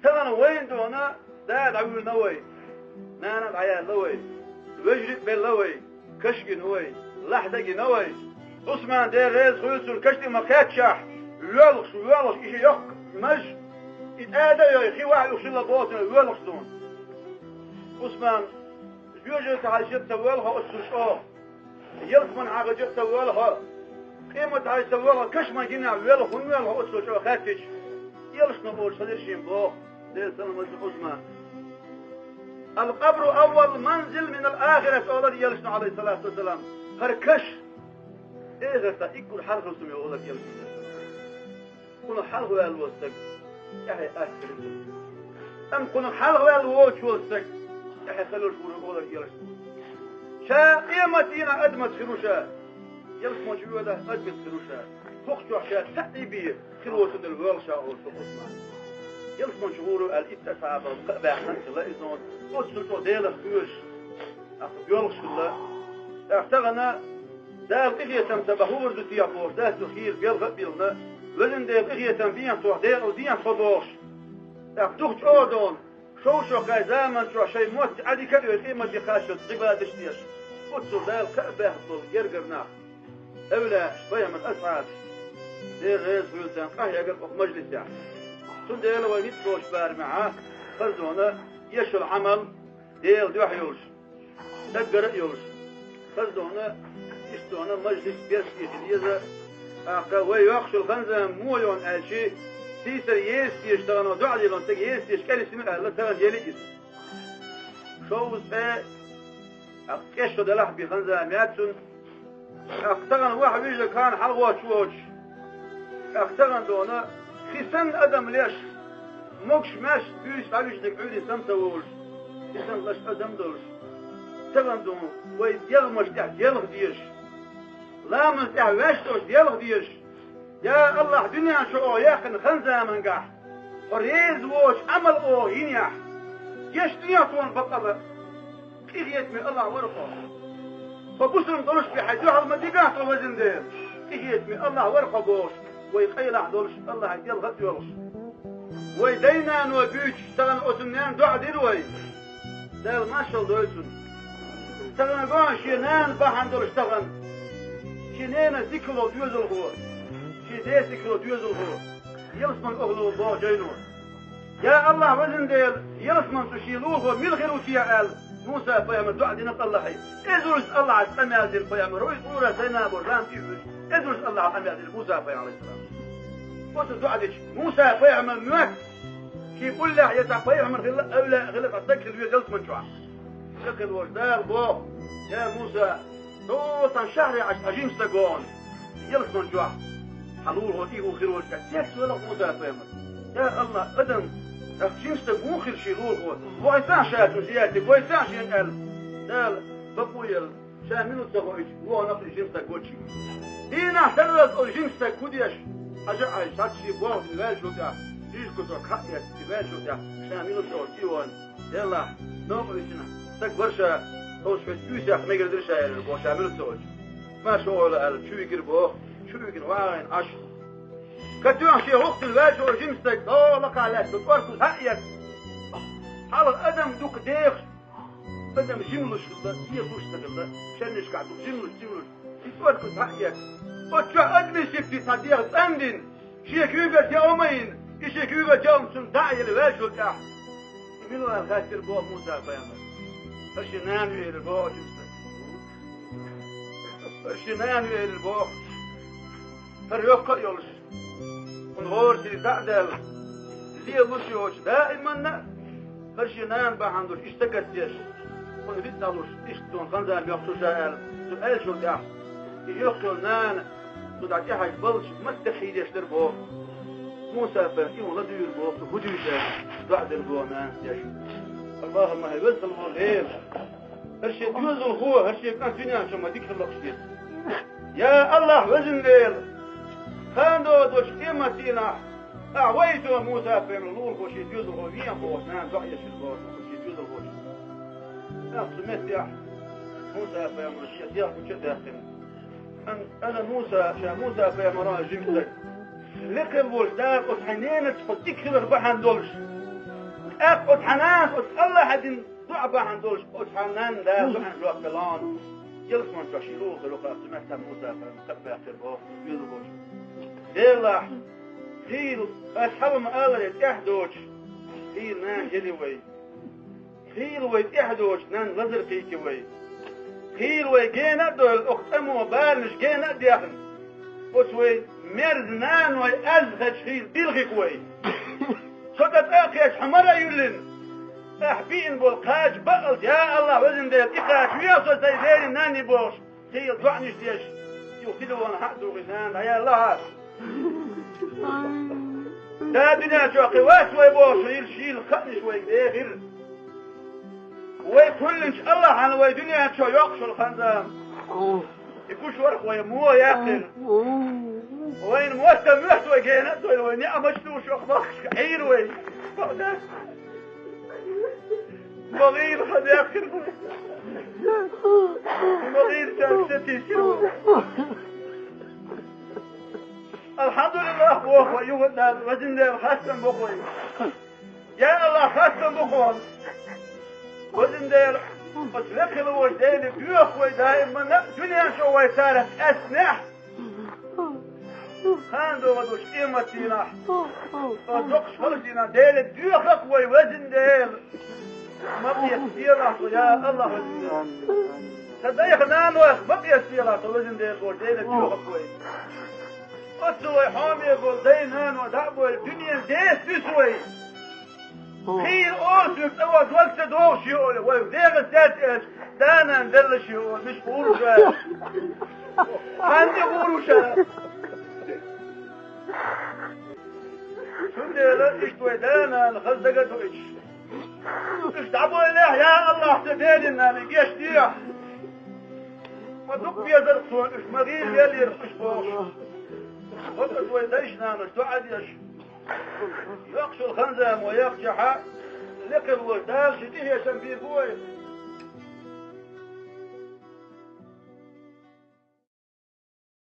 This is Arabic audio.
تغن وين دونا دا دعوي نوي نانا دعيا لوي وجرت بين لوي كشكي نوي لحدقي نوي عثمان دير ريز خويسو الكشتي مكاتشح يولخ إشي يق مج إتآدى يا أخي واحد يخشي لبوطن يولخ دون عثمان جوجة عايشت سوالها أسوشوه يلف من عاجت سوالها قيمة هاي سوالها كش ما جينا ويلخ ونوالها أسوشوه خاتش يلش نقول صديشين بوه دير سلم عثمان القبر أول منزل من الآخرة أولاد يلشنا عليه الصلاة والسلام هركش إيه غيرتا إيكول حرق رسمي أولاد يلشنا كنا حرق والوستك يحي أكثر أم كنا حرق والوش وستك يحي خلوش أولاد يلشنا شا قيمتنا أدمت خروشا يلشنا جوالا أدمت خروشا فوقشو حشا تأيبير خلوة الوالشا أو عثمان يلشنا جغورو الإتساعة بأحسن الله إذنون قصة ديالة خيوش يولخ الله احتغنا دال إغية تبهور ذو تيابوش دال تخير بيلغ بيلنا وزن دال إغية تنبيان توح ديال أو ديان صدوش احتغش أودون شوشو قاي زامن شو شي موت عدي كدو القيمة دي خاشد قبلا دشتيش قصة دال كأبه ضل يرقرنا أولا شوية من أسعاد دير ريز ويلتان قاهي أقل مجلس يعني سن ديال وينيت روش بار معاه خزونا يش العمل ديال دوح يولش تقرأ يولش خزونا يشتونا مجلس بيرسي تليزة أقوى يخش الخنزة مويون أشي سيسر يستي يشتغلوا دعدي لون تجي يستي يشكال اسمه لا ترى جليس شوز أكشوا دلح بخنزة مياتون أقتغن واحد يجي كان حلوة شوش أقتغن دونا خسن أدم ليش موكش ماش بيش عليش دك عودي سمتوش يسن لاش أدم دولش تغن دون ويديغمش تحت يلغ ديش لا من تحت واشتوش يلغ ديش يا الله دنيا شو ياخن خنزة من قاح وريز ووش عمل او ينيح يش دنيا طوان بطلة كيف يتمي الله ورقه فبسرم دولش بحيث يحضر مديقات ووزن دير كيف يتمي الله ورقه بوش ويقيلح دولش الله يلغ ديولش ويدينا نوبيش تغن أتنين دعا ديروي دايل ماشال دويتون تغن قوان شينان باحان دولش تغن شينينا ذكروا ديوزل هو شي دي ذكروا ديوزل هو يلسمن أغلو الله جينون يا الله وزن ديل يلسمن تشيلوه ملغر وتيعال موسى فيامر دعا دينا الله حي ازرس الله على السماء ديل فيامر رويس أورا سينا برلان تيوش ازرس الله على السماء ديل موسى فيامر السلام قلت دعا ديش موسى فيامر موك كي يقول له يتعطيه من غلط أتذكر الوية جلس من شوع شكل وجدال بو يا موسى دوطا شهري عجيم ساقون جلس من شوع حلول غوتيه وخير وجدال سيكس ولا موسى فيمر يا الله قدم عجيم ساقون خير شيلول غوت وإنسان شاتو زيادة وإنسان شين قلب دال بقويل شامينو تساقوش هو نفس عجيم ساقوتشي دينا احترز عجيم ساقوديش حاجة عايش هاتشي بوه بالوال شوكا جيش كتوك حقيت تباشو ده شامينو شورتيون يلا نوم يسنا تكبرشا توش في تيوسي ما يقدرش يلبو شامينو توش ما شو على شو يقربوه شو يقن وين عش كتوان شي وقت الواجو جيمستك لك على تتورك حقيت حال الادم دوك ديخ بدم جملش الله هي دوش تغلا شنش قاعد جملش تتورك حقيت وتشا ادمي شفتي صديق اندين شي كيبت يومين إيش كيبا جاهم سندعي الواجه الأح يميلوا الغاسر بوه موسى فيامر فرشنان ويهل البوه جمسك فرشنان ويهل البوه فريوكا يولش ونغور سيدي تعدل زي اللوش يوش دائما فرشنان باحندوش اشتكت يش ونفيدنالوش اشتون خنزان يوكسو شايل سؤال شو الأح يوكسو نان تدعتي حاج بلش مستحيل يشتر بوه موسى فهمتين والله دير بوه هجوشة بعد البوه ما يش اللهم هيوزل الله غير هرشي يوزل هو هرشي كان فينا شما ديك الله خشيت يا الله وزن غير خاندو دوش قيمتينا أعويتو موسى فهم النور خوشي يوزل هو وين بوه نان دعيش البوه خوشي يوزل هو يا سمعت يا موسى فهم الشيء يا خوشي داخل أنا موسى موسى فهم راه جمتك لكن بولدار وحنين تفضيك خير بحن دولش أقعد حنان قلت الله حدين ضعبة عن دولش قلت حنان ده ضعن لوك بلان يلس من تشيلوه لوك سمعت موسى فمقبع خربوه يلوش ديلا خيل أصحاب ما قالت إحدوش خيل نان يلوي خيل وي إحدوش نان لزر فيك وي خيل وي جينا دول أخت أمو بالنش جينا ديخن قلت وي مرز نان وي أزغج خيل بيلغيك وي صدت أخيش حمرة يلن أحبين بالقاج بقل يا الله وزن ديل إخاش ويصل سيدين ناني بوش خيل دعنش ديش يغتلوا وانا حقدوا غزان يا الله دا دنيا شوقي واسوي بوش يلشيل خنش ويقدر ويكلنش الله عن وي دنيا شو يقش الخنزام يكوش ورق ويمو ياكل وين موسم يحتوى ويجينا وين يأمشتو شو أخبارك حير وي مغير خد ياكل مغير شاكستي شو الحمد لله بوخوة يوهدنا وزن دي خاصم بوخوة يا الله خاصم بوخوة وزن دي أتلقل وجدين بيوخوة دائما دنيا شو ويسارة أسنح خاندو ودوش إيمتينا ودوكش خلصينا ديل بيوخك ويوزن ديل مبقي السيرة يا الله وزن ديل تدايخ نانوخ مبقي السيرة وزن ديل ديل بيوخك وي أسوي حامي يقول دينان ودعبو الدنيا ديس بسوي خير أوسف أود وقت دوش يقول ويبديغ الساتئش دانا ندلش يقول مش قولوا شاء عندي قولوا شاء سندي لا اشتوي دانا نخزقته اش دعبو إليه يا الله تديننا لقيش ديح ما دق بيزر صون اش مغير يلي رخش بوش وقت ويديشنا نستعد يش يقش الخنزم ويقجح لك الوردال شديه يسنبير بوي